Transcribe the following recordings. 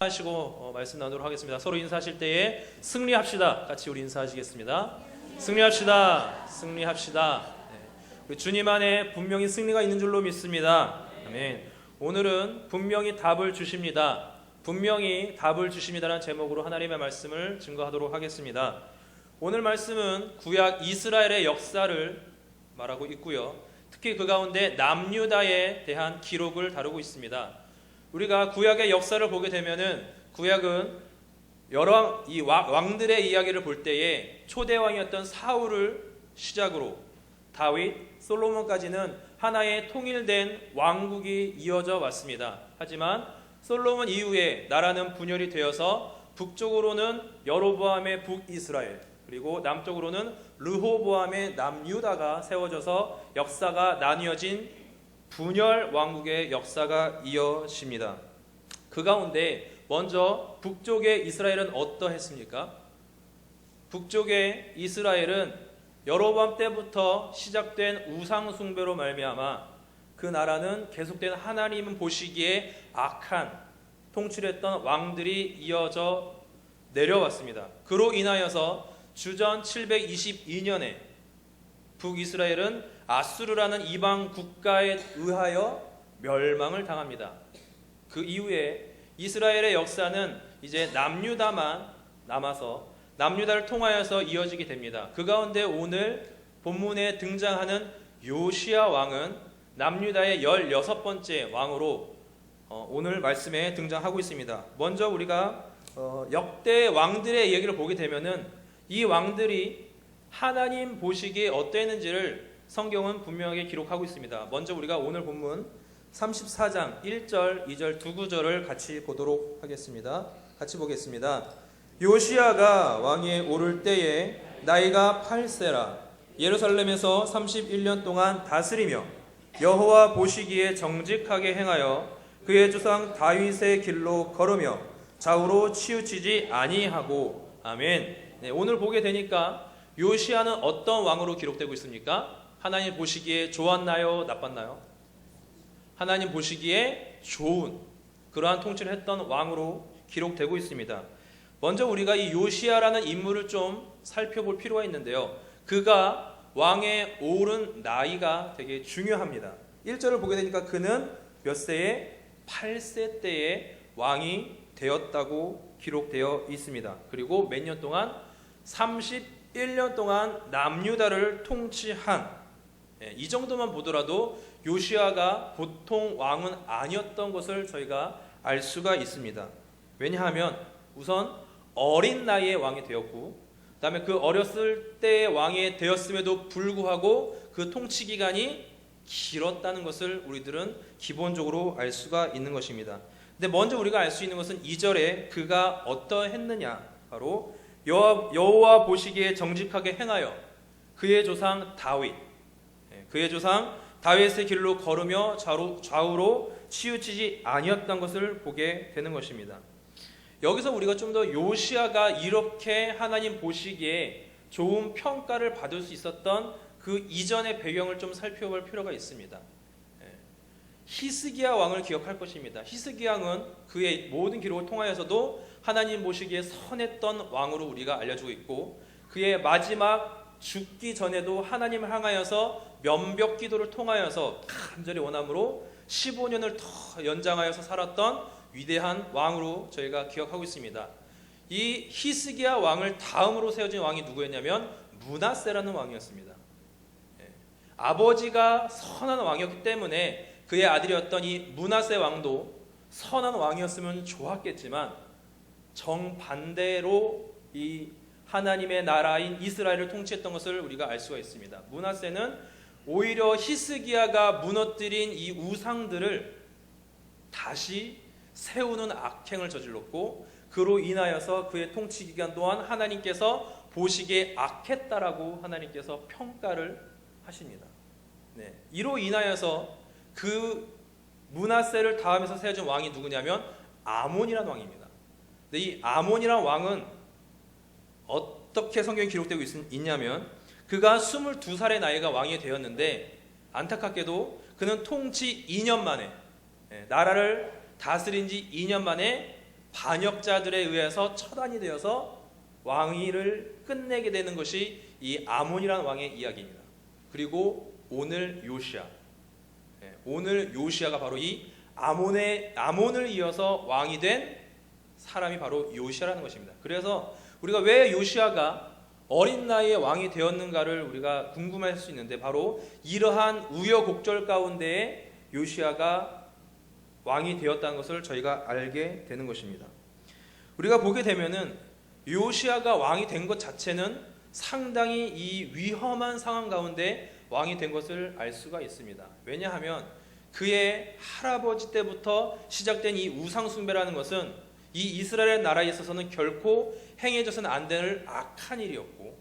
하시고 말씀 나누도록 하겠습니다. 서로 인사하실 때에 승리합시다. 같이 우리 인사하시겠습니다. 승리합시다. 승리합시다. 네. 우리 주님 안에 분명히 승리가 있는 줄로 믿습니다. 아멘. 오늘은 분명히 답을 주십니다. 분명히 답을 주십니다라는 제목으로 하나님의 말씀을 증거하도록 하겠습니다. 오늘 말씀은 구약 이스라엘의 역사를 말하고 있고요. 특히 그 가운데 남유다에 대한 기록을 다루고 있습니다. 우리가 구약의 역사를 보게 되면은 구약은 여러 이 왕들의 이야기를 볼 때에 초대 왕이었던 사울을 시작으로 다윗, 솔로몬까지는 하나의 통일된 왕국이 이어져 왔습니다. 하지만 솔로몬 이후에 나라는 분열이 되어서 북쪽으로는 여로보암의 북이스라엘, 그리고 남쪽으로는 르호보암의 남유다가 세워져서 역사가 나뉘어진 분열 왕국의 역사가 이어집니다. 그 가운데 먼저 북쪽의 이스라엘은 어떠했습니까? 북쪽의 이스라엘은 여로보암 때부터 시작된 우상 숭배로 말미암아 그 나라는 계속된 하나님은 보시기에 악한 통치했던 왕들이 이어져 내려왔습니다. 그로 인하여서 주전 722년에 북이스라엘은 아수르라는 이방 국가에 의하여 멸망을 당합니다. 그 이후에 이스라엘의 역사는 이제 남유다만 남아서 남유다를 통하여서 이어지게 됩니다. 그 가운데 오늘 본문에 등장하는 요시야 왕은 남유다의 16번째 왕으로 오늘 말씀에 등장하고 있습니다. 먼저 우리가 역대 왕들의 얘기를 보게 되면은 이 왕들이 하나님 보시기에 어땠는지를 성경은 분명하게 기록하고 있습니다. 먼저 우리가 오늘 본문 34장 1절, 2절 두 구절을 같이 보도록 하겠습니다. 같이 보겠습니다. 요시야가 왕위에 오를 때에 나이가 8세라 예루살렘에서 31년 동안 다스리며 여호와 보시기에 정직하게 행하여 그의 조상 다윗의 길로 걸으며 좌우로 치우치지 아니하고. 아멘. 네, 오늘 보게 되니까 요시야는 어떤 왕으로 기록되고 있습니까? 하나님 보시기에 좋았나요? 나빴나요? 하나님 보시기에 좋은 그러한 통치를 했던 왕으로 기록되고 있습니다. 먼저 우리가 이 요시야라는 인물을 좀 살펴볼 필요가 있는데요. 그가 왕에 오른 나이가 되게 중요합니다. 1절을 보게 되니까 그는 몇 세에 8세 때에 왕이 되었다고 기록되어 있습니다. 그리고 몇 년 동안 31년 동안 남유다를 통치한, 이 정도만 보더라도 요시야가 보통 왕은 아니었던 것을 저희가 알 수가 있습니다. 왜냐하면 우선 어린 나이에 왕이 되었고, 그 다음에 그 어렸을 때 왕이 되었음에도 불구하고 그 통치 기간이 길었다는 것을 우리들은 기본적으로 알 수가 있는 것입니다. 근데 먼저 우리가 알 수 있는 것은 2절에 그가 어떠했느냐, 바로 여호와 보시기에 정직하게 행하여 그의 조상 다윗, 그의 조상 다윗의 길로 걸으며 좌우로 치우치지 아니었던 것을 보게 되는 것입니다. 여기서 우리가 좀 더 요시야가 이렇게 하나님 보시기에 좋은 평가를 받을 수 있었던 그 이전의 배경을 좀 살펴볼 필요가 있습니다. 히스기야 왕을 기억할 것입니다. 히스기야 왕은 그의 모든 기록을 통하여서도 하나님 보시기에 선했던 왕으로 우리가 알려주고 있고, 그의 마지막 죽기 전에도 하나님을 향하여서 면벽 기도를 통하여서 간절히 원함으로 15년을 더 연장하여서 살았던 위대한 왕으로 저희가 기억하고 있습니다. 이 히스기야 왕을 다음으로 세워진 왕이 누구였냐면 므낫세라는 왕이었습니다. 아버지가 선한 왕이었기 때문에 그의 아들이었던 이 므낫세 왕도 선한 왕이었으면 좋았겠지만 정반대로 이 하나님의 나라인 이스라엘을 통치했던 것을 우리가 알 수가 있습니다. 므낫세는 오히려 히스기야가 무너뜨린 이 우상들을 다시 세우는 악행을 저질렀고, 그로 인하여서 그의 통치 기간 동안 하나님께서 보시기에 악했다라고 하나님께서 평가를 하십니다. 이로 인하여서 그 므낫세를 다음에서 세워진 왕이 누구냐면 아몬이라는 왕입니다. 근데 이 아몬이라는 왕은 어떻게 성경에 기록되고 있냐면 그가 22살의 나이가 왕이 되었는데, 안타깝게도 그는 통치 2년 만에, 나라를 다스린 지 2년 만에 반역자들에 의해서 처단이 되어서 왕위를 끝내게 되는 것이 이 아몬이라는 왕의 이야기입니다. 그리고 오늘 요시야, 오늘 요시야가 바로 이 아몬을 이어서 왕이 된 사람이 바로 요시야라는 것입니다. 그래서 우리가 왜 요시야가 어린 나이에 왕이 되었는가를 우리가 궁금할 수 있는데, 바로 이러한 우여곡절 가운데에 요시야가 왕이 되었다는 것을 저희가 알게 되는 것입니다. 우리가 보게 되면은 요시야가 왕이 된 것 자체는 상당히 이 위험한 상황 가운데 왕이 된 것을 알 수가 있습니다. 왜냐하면 그의 할아버지 때부터 시작된 이 우상 숭배라는 것은 이 이스라엘 나라에 있어서는 결코 행해져서는 안 될 악한 일이었고,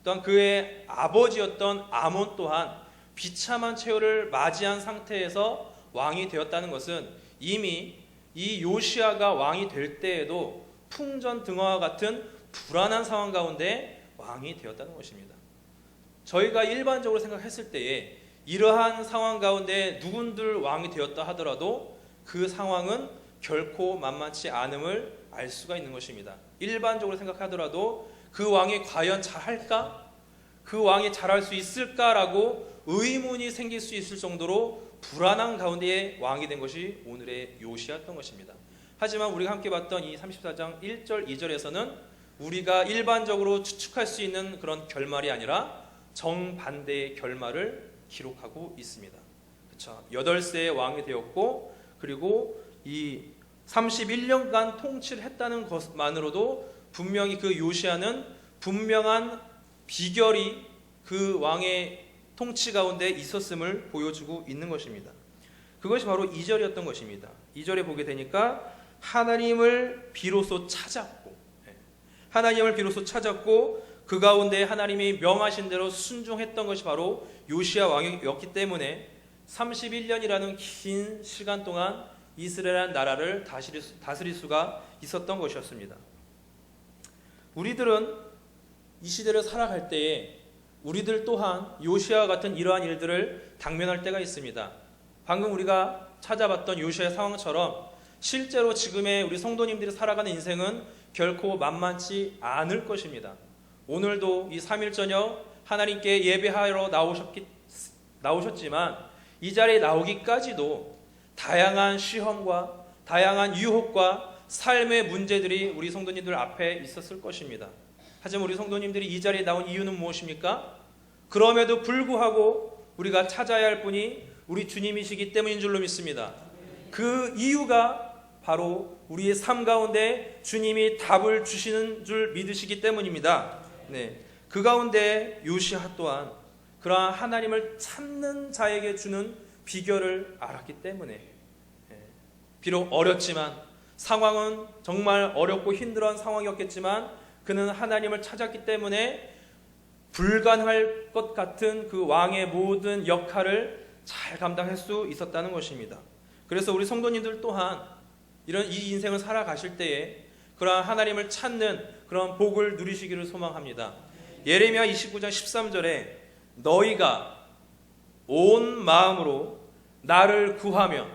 또한 그의 아버지였던 아몬 또한 비참한 최후를 맞이한 상태에서 왕이 되었다는 것은 이미 이 요시야가 왕이 될 때에도 풍전등화와 같은 불안한 상황 가운데 왕이 되었다는 것입니다. 저희가 일반적으로 생각했을 때에 이러한 상황 가운데 누군들 왕이 되었다 하더라도 그 상황은 결코 만만치 않음을 알 수가 있는 것입니다. 일반적으로 생각하더라도 그 왕이 과연 잘할까? 그 왕이 잘할 수 있을까라고 의문이 생길 수 있을 정도로 불안한 가운데 왕이 된 것이 오늘의 요시야였던 것입니다. 하지만 우리가 함께 봤던 이 34장 1절 2절에서는 우리가 일반적으로 추측할 수 있는 그런 결말이 아니라 정반대의 결말을 기록하고 있습니다. 그렇죠? 8세의 왕이 되었고, 그리고 이 31년간 통치를 했다는 것만으로도 분명히 그 요시야는 분명한 비결이 그 왕의 통치 가운데 있었음을 보여주고 있는 것입니다. 그것이 바로 2절이었던 것입니다. 2절에 보게 되니까 하나님을 비로소 찾았고, 그 가운데 하나님이 명하신 대로 순종했던 것이 바로 요시야 왕이었기 때문에 31년이라는 긴 시간 동안 이스라엘 나라를 다스릴 수가 있었던 것이었습니다. 우리들은 이 시대를 살아갈 때에 우리들 또한 요시야와 같은 이러한 일들을 당면할 때가 있습니다. 방금 우리가 찾아봤던 요시야의 상황처럼 실제로 지금의 우리 성도님들이 살아가는 인생은 결코 만만치 않을 것입니다. 오늘도 이 3일 저녁 하나님께 예배하러 나오셨지만 이 자리에 나오기까지도 다양한 시험과 다양한 유혹과 삶의 문제들이 우리 성도님들 앞에 있었을 것입니다. 하지만 우리 성도님들이 이 자리에 나온 이유는 무엇입니까? 그럼에도 불구하고 우리가 찾아야 할 분이 우리 주님이시기 때문인 줄로 믿습니다. 그 이유가 바로 우리의 삶 가운데 주님이 답을 주시는 줄 믿으시기 때문입니다. 그 가운데 요시야 또한 그러한 하나님을 찾는 자에게 주는 비결을 알았기 때문에, 비록 어렸지만, 상황은 정말 어렵고 힘들어한 상황이었겠지만 그는 하나님을 찾았기 때문에 불가능할 것 같은 그 왕의 모든 역할을 잘 감당할 수 있었다는 것입니다. 그래서 우리 성도님들 또한 이런 이 인생을 살아가실 때에 그러한 하나님을 찾는 그런 복을 누리시기를 소망합니다. 예레미야 29장 13절에 너희가 온 마음으로 나를 구하면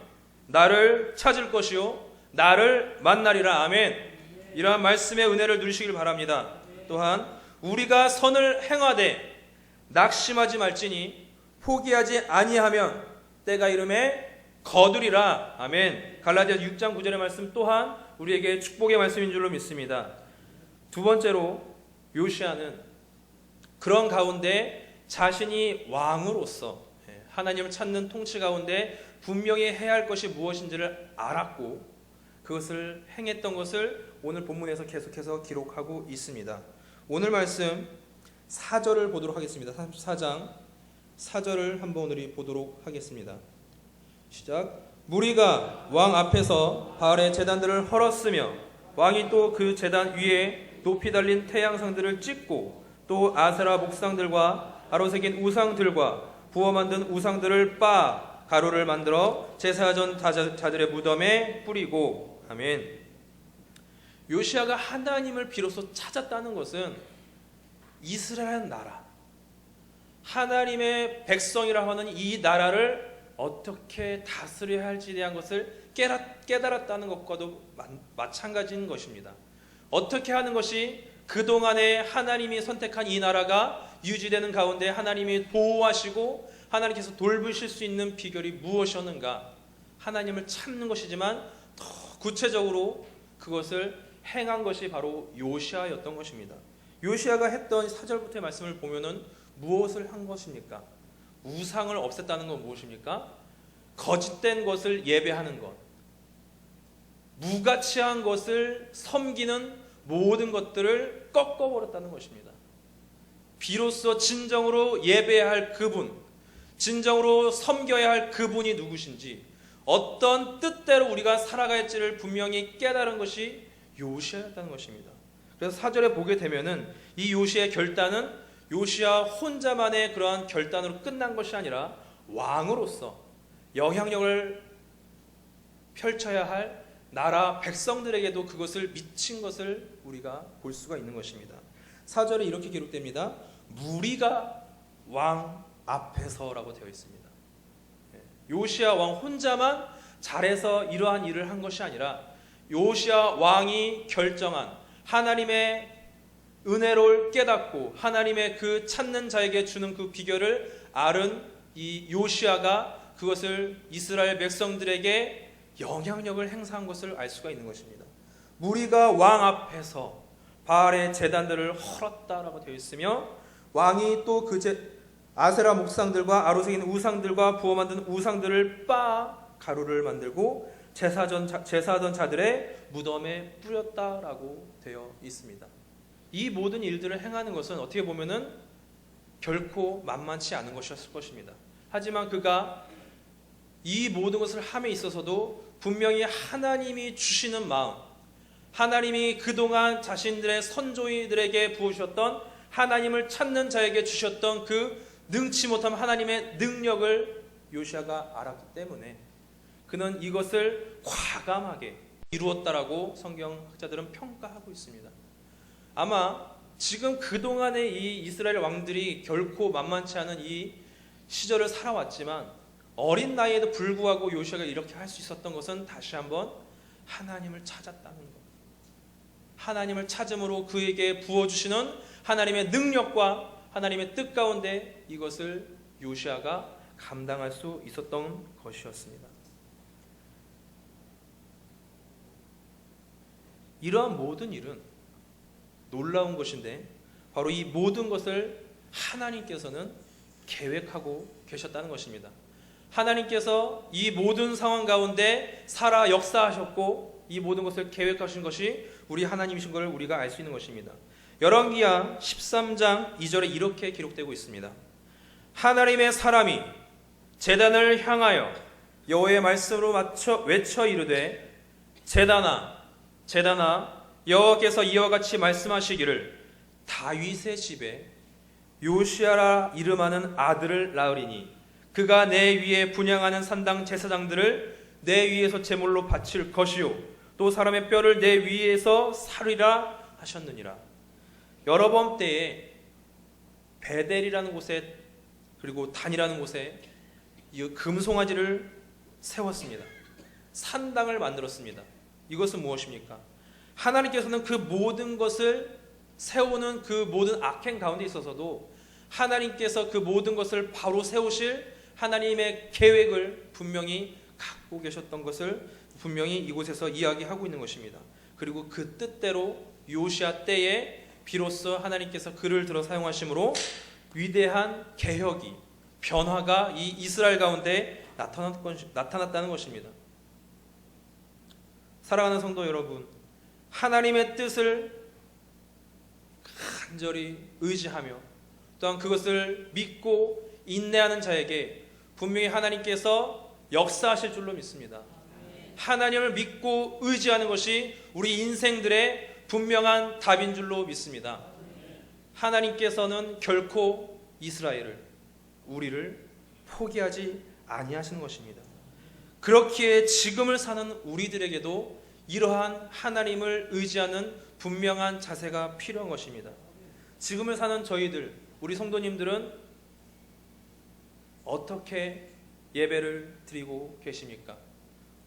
나를 찾을 것이요 나를 만나리라. 아멘. 이러한 말씀의 은혜를 누리시길 바랍니다. 또한 우리가 선을 행하되 낙심하지 말지니 포기하지 아니하면 때가 이름에 거두리라. 아멘. 갈라디아서 6장 9절의 말씀 또한 우리에게 축복의 말씀인 줄로 믿습니다. 두 번째로 요시야는 그런 가운데 자신이 왕으로서 하나님을 찾는 통치 가운데 분명히 해야 할 것이 무엇인지를 알았고 그것을 행했던 것을 오늘 본문에서 계속해서 기록하고 있습니다. 오늘 말씀 4절을 보도록 하겠습니다. 34장 4절을 한번 우리 보도록 하겠습니다. 시작. 무리가 왕 앞에서 바알의 제단들을 헐었으며 왕이 또 그 제단 위에 높이 달린 태양상들을 찍고 또 아세라 목상들과 가로 새긴 우상들과 부어 만든 우상들을 빻아 가루를 만들어 제사전 자들의 무덤에 뿌리고. 아멘. 요시야가 하나님을 비로소 찾았다는 것은 이스라엘 나라, 하나님의 백성이라 하는 이 나라를 어떻게 다스려야 할지에 대한 것을 깨달았다는 것과도 마찬가지인 것입니다. 어떻게 하는 것이 그동안에 하나님이 선택한 이 나라가 유지되는 가운데 하나님이 보호하시고 하나님께서 돌보실 수 있는 비결이 무엇이었는가? 하나님을 찾는 것이지만 더 구체적으로 그것을 행한 것이 바로 요시아였던 것입니다. 요시아가 했던 4절부터의 말씀을 보면은 무엇을 한 것입니까? 우상을 없앴다는 건 무엇입니까? 거짓된 것을 예배하는 것, 무가치한 것을 섬기는 모든 것들을 꺾어버렸다는 것입니다. 비로소 진정으로 예배해야 할 그분, 진정으로 섬겨야 할 그분이 누구신지, 어떤 뜻대로 우리가 살아갈지를 분명히 깨달은 것이 요시아였다는 것입니다. 그래서 4절에 보게 되면은 이 요시아의 결단은 요시아 혼자만의 그러한 결단으로 끝난 것이 아니라 왕으로서 영향력을 펼쳐야 할 나라 백성들에게도 그것을 미친 것을 우리가 볼 수가 있는 것입니다. 4절에 이렇게 기록됩니다. 무리가 왕 앞에서라고 되어 있습니다. 요시아 왕 혼자만 잘해서 이러한 일을 한 것이 아니라 요시아 왕이 결정한 하나님의 은혜를 깨닫고 하나님의 그 찾는 자에게 주는 그 비결을 알은 이 요시아가 그것을 이스라엘 백성들에게 영향력을 행사한 것을 알 수가 있는 것입니다. 무리가 왕 앞에서 바알의 제단들을 헐었다라고 되어 있으며 왕이 또 그 아세라 목상들과 아로색에 있는 우상들과 부어 만든 우상들을 빻아 가루를 만들고 제사하던 자들의 무덤에 뿌렸다라고 되어 있습니다. 이 모든 일들을 행하는 것은 어떻게 보면은 결코 만만치 않은 것이었을 것입니다. 하지만 그가 이 모든 것을 함에 있어서도 분명히 하나님이 주시는 마음, 하나님이 그동안 자신들의 선조들에게 부으셨던 하나님을 찾는 자에게 주셨던 그 능치 못한 하나님의 능력을 요시아가 알았기 때문에 그는 이것을 과감하게 이루었다라고 성경학자들은 평가하고 있습니다. 아마 지금 그동안의 이 이스라엘 왕들이 결코 만만치 않은 이 시절을 살아왔지만 어린 나이에도 불구하고 요시아가 이렇게 할 수 있었던 것은 다시 한번 하나님을 찾았다는 것, 하나님을 찾음으로 그에게 부어주시는 하나님의 능력과 하나님의 뜻 가운데 이것을 요시아가 감당할 수 있었던 것이었습니다. 이러한 모든 일은 놀라운 것인데 바로 이 모든 것을 하나님께서는 계획하고 계셨다는 것입니다. 하나님께서 이 모든 상황 가운데 살아 역사하셨고 이 모든 것을 계획하신 것이 우리 하나님이신 것을 우리가 알 수 있는 것입니다. 열왕기하 13장 2절에 이렇게 기록되고 있습니다. 하나님의 사람이 제단을 향하여 여호와의 말씀으로 외쳐 이르되 제단아 여호와께서 이와 같이 말씀하시기를 다윗의 집에 요시아라 이름하는 아들을 낳으리니 그가 내 위에 분향하는 산당 제사장들을 내 위에서 제물로 바칠 것이요 또 사람의 뼈를 내 위에서 살리라 하셨느니라. 여러 번 때에 베델이라는 곳에 그리고 단이라는 곳에 이 금송아지를 세웠습니다. 산당을 만들었습니다. 이것은 무엇입니까? 하나님께서는 그 모든 것을 세우는 그 모든 악행 가운데 있어서도 하나님께서 그 모든 것을 바로 세우실 하나님의 계획을 분명히 갖고 계셨던 것을 분명히 이곳에서 이야기하고 있는 것입니다. 그리고 그 뜻대로 요시아 때에 비로소 하나님께서 그를 들어 사용하심으로 위대한 개혁이 변화가 이 이스라엘 가운데 나타났다는 것입니다. 사랑하는 성도 여러분, 하나님의 뜻을 간절히 의지하며 또한 그것을 믿고 인내하는 자에게 분명히 하나님께서 역사하실 줄로 믿습니다. 하나님을 믿고 의지하는 것이 우리 인생들의 분명한 답인 줄로 믿습니다. 하나님께서는 결코 이스라엘을, 우리를 포기하지 아니하시는 것입니다. 그렇기에 지금을 사는 우리들에게도 이러한 하나님을 의지하는 분명한 자세가 필요한 것입니다. 지금을 사는 저희들, 우리 성도님들은 어떻게 예배를 드리고 계십니까?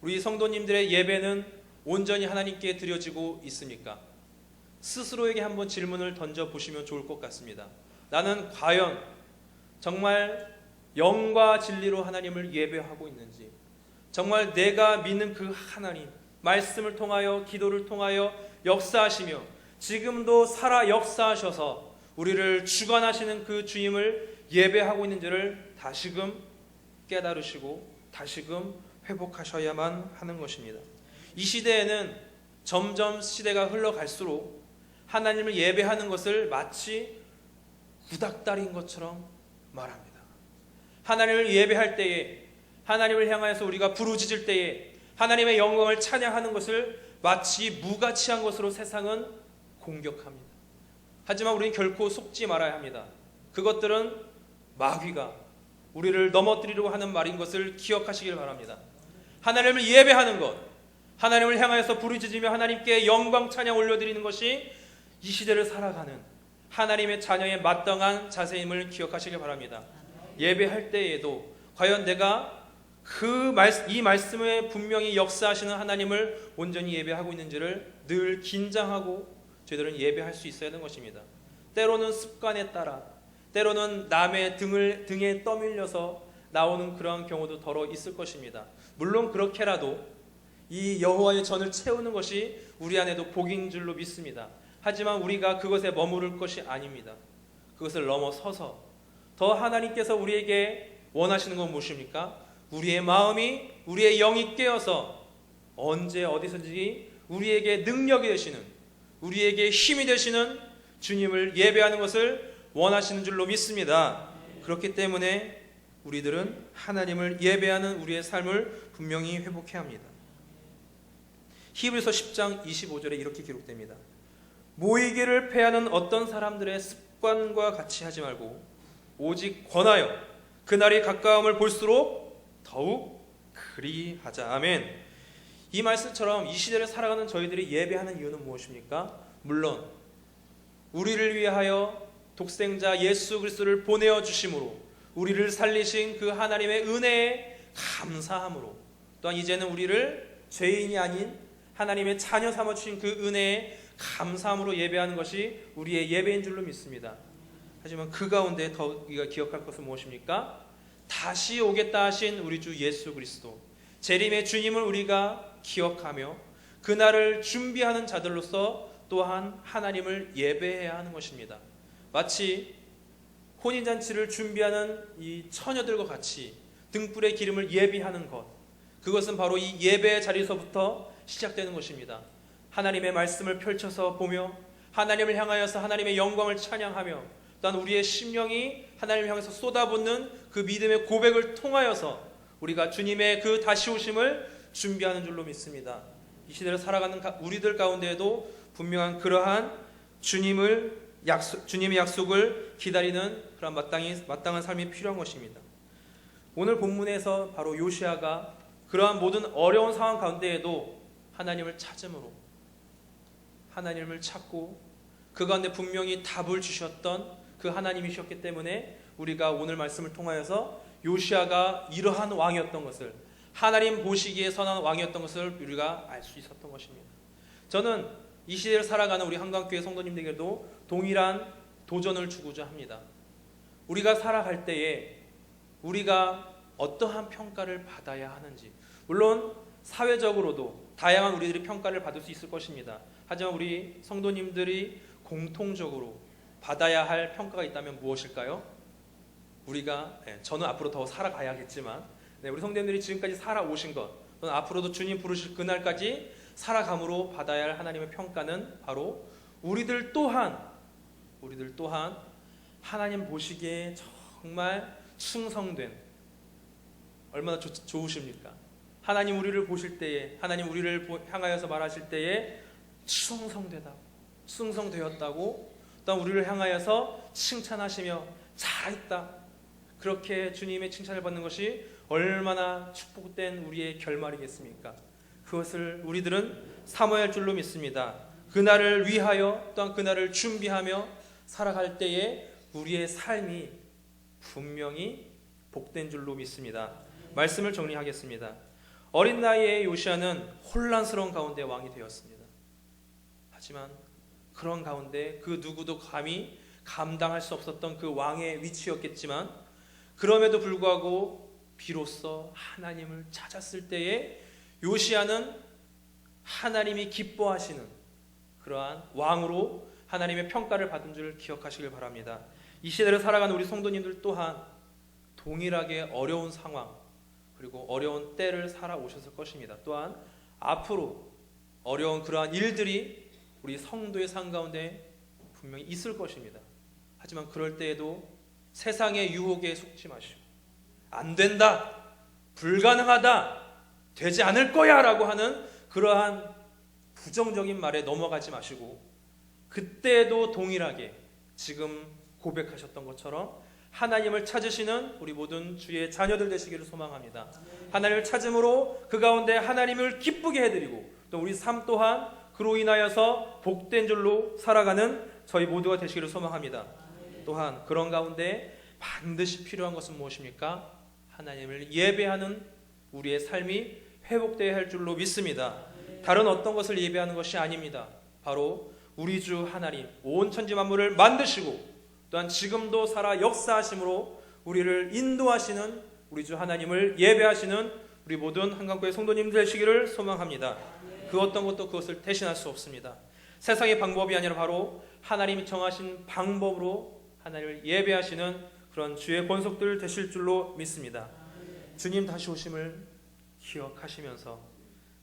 우리 성도님들의 예배는 온전히 하나님께 드려지고 있습니까? 스스로에게 한번 질문을 던져보시면 좋을 것 같습니다. 나는 과연 정말 영과 진리로 하나님을 예배하고 있는지, 정말 내가 믿는 그 하나님, 말씀을 통하여 기도를 통하여 역사하시며 지금도 살아 역사하셔서 우리를 주관하시는 그 주님을 예배하고 있는지를 다시금 깨달으시고 다시금 회복하셔야만 하는 것입니다. 이 시대에는 점점 시대가 흘러갈수록 하나님을 예배하는 것을 마치 구닥다리인 것처럼 말합니다. 하나님을 예배할 때에, 하나님을 향하여서 우리가 부르짖을 때에 하나님의 영광을 찬양하는 것을 마치 무가치한 것으로 세상은 공격합니다. 하지만 우리는 결코 속지 말아야 합니다. 그것들은 마귀가 우리를 넘어뜨리려고 하는 말인 것을 기억하시길 바랍니다. 하나님을 예배하는 것, 하나님을 향하여서 부르짖으며 하나님께 영광 찬양 올려드리는 것이 이 시대를 살아가는 하나님의 자녀의 마땅한 자세임을 기억하시길 바랍니다. 예배할 때에도 과연 내가 이 말씀에 분명히 역사하시는 하나님을 온전히 예배하고 있는지를 늘 긴장하고 저희들은 예배할 수 있어야 하는 것입니다. 때로는 습관에 따라, 때로는 남의 등에 떠밀려서 나오는 그러한 경우도 더러 있을 것입니다. 물론 그렇게라도 이 여호와의 전을 채우는 것이 우리 안에도 복인 줄로 믿습니다. 하지만 우리가 그것에 머무를 것이 아닙니다. 그것을 넘어서서 더 하나님께서 우리에게 원하시는 건 무엇입니까? 우리의 마음이, 우리의 영이 깨어서 언제 어디서든지 우리에게 능력이 되시는, 우리에게 힘이 되시는 주님을 예배하는 것을 원하시는 줄로 믿습니다. 그렇기 때문에 우리들은 하나님을 예배하는 우리의 삶을 분명히 회복해야 합니다. 히브리서 10장 25절에 이렇게 기록됩니다. 모이기를 패하는 어떤 사람들의 습관과 같이 하지 말고 오직 권하여 그날이 가까움을 볼수록 더욱 그리하자. 아멘. 이 말씀처럼 이 시대를 살아가는 저희들이 예배하는 이유는 무엇입니까? 물론 우리를 위하여 독생자 예수 그리스도를 보내어 주심으로 우리를 살리신 그 하나님의 은혜에 감사함으로, 또한 이제는 우리를 죄인이 아닌 하나님의 자녀 삼아 주신 그 은혜에 감사함으로 예배하는 것이 우리의 예배인 줄로 믿습니다. 하지만 그 가운데 더 우리가 기억할 것은 무엇입니까? 다시 오겠다 하신 우리 주 예수 그리스도, 재림의 주님을 우리가 기억하며 그날을 준비하는 자들로서 또한 하나님을 예배해야 하는 것입니다. 마치 혼인잔치를 준비하는 이 처녀들과 같이 등불의 기름을 예비하는 것, 그것은 바로 이 예배의 자리에서부터 시작되는 것입니다. 하나님의 말씀을 펼쳐서 보며 하나님을 향하여서 하나님의 영광을 찬양하며 또한 우리의 심령이 하나님을 향해서 쏟아붓는 그 믿음의 고백을 통하여서 우리가 주님의 그 다시 오심을 준비하는 줄로 믿습니다. 이 시대를 살아가는 우리들 가운데에도 분명한 그러한 주님의 약속을 기다리는 그런 마땅한 삶이 필요한 것입니다. 오늘 본문에서 바로 요시아가 그러한 모든 어려운 상황 가운데에도 하나님을 찾음으로, 하나님을 찾고 그 가운데 분명히 답을 주셨던 그 하나님이셨기 때문에 우리가 오늘 말씀을 통하여서 요시아가 이러한 왕이었던 것을, 하나님 보시기에 선한 왕이었던 것을 우리가 알 수 있었던 것입니다. 저는 이 시대를 살아가는 우리 한강교회 성도님들에게도 동일한 도전을 주고자 합니다. 우리가 살아갈 때에 우리가 어떠한 평가를 받아야 하는지, 물론 사회적으로도 다양한 우리들이 평가를 받을 수 있을 것입니다. 하지만 우리 성도님들이 공통적으로 받아야 할 평가가 있다면 무엇일까요? 저는 앞으로 더 살아가야겠지만 우리 성도님들이 지금까지 살아오신 것, 또는 앞으로도 주님 부르실 그날까지 살아감으로 받아야 할 하나님의 평가는 바로 우리들 또한 하나님 보시기에 정말 충성된, 얼마나 좋으십니까? 하나님 우리를 보실 때에, 하나님 우리를 향하여서 말하실 때에 충성되었다고, 또한 우리를 향하여서 칭찬하시며 잘했다, 그렇게 주님의 칭찬을 받는 것이 얼마나 축복된 우리의 결말이겠습니까? 그것을 우리들은 사모할 줄로 믿습니다. 그날을 위하여 또한 그날을 준비하며 살아갈 때에 우리의 삶이 분명히 복된 줄로 믿습니다. 말씀을 정리하겠습니다. 어린 나이에 요시아는 혼란스러운 가운데 왕이 되었습니다. 하지만 그런 가운데 그 누구도 감히 감당할 수 없었던 그 왕의 위치였겠지만, 그럼에도 불구하고 비로소 하나님을 찾았을 때에 요시아는 하나님이 기뻐하시는 그러한 왕으로 하나님의 평가를 받은 줄 기억하시길 바랍니다. 이 시대를 살아가는 우리 성도님들 또한 동일하게 어려운 상황 그리고 어려운 때를 살아오셨을 것입니다. 또한 앞으로 어려운 그러한 일들이 우리 성도의 삶 가운데 분명히 있을 것입니다. 하지만 그럴 때에도 세상의 유혹에 속지 마시고 안 된다, 불가능하다, 되지 않을 거야 라고 하는 그러한 부정적인 말에 넘어가지 마시고, 그때도 동일하게 지금 고백하셨던 것처럼 하나님을 찾으시는 우리 모든 주의 자녀들 되시기를 소망합니다. 하나님을 찾음으로 그 가운데 하나님을 기쁘게 해드리고 또 우리 삶 또한 그로 인하여서 복된 줄로 살아가는 저희 모두가 되시기를 소망합니다. 또한 그런 가운데 반드시 필요한 것은 무엇입니까? 하나님을 예배하는 우리의 삶이 회복되어야 할 줄로 믿습니다. 다른 어떤 것을 예배하는 것이 아닙니다. 바로 우리 주 하나님, 온 천지 만물을 만드시고 또한 지금도 살아 역사하심으로 우리를 인도하시는 우리 주 하나님을 예배하시는 우리 모든 한강교회 성도님 되시기를 소망합니다. 그 어떤 것도 그것을 대신할 수 없습니다. 세상의 방법이 아니라 바로 하나님이 정하신 방법으로 하나님을 예배하시는 그런 주의 권속들 되실 줄로 믿습니다. 주님 다시 오심을 기억하시면서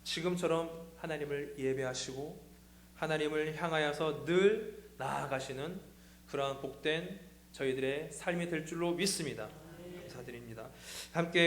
지금처럼 하나님을 예배하시고 하나님을 향하여서 늘 나아가시는 그러한 복된 저희들의 삶이 될 줄로 믿습니다. 감사드립니다. 함께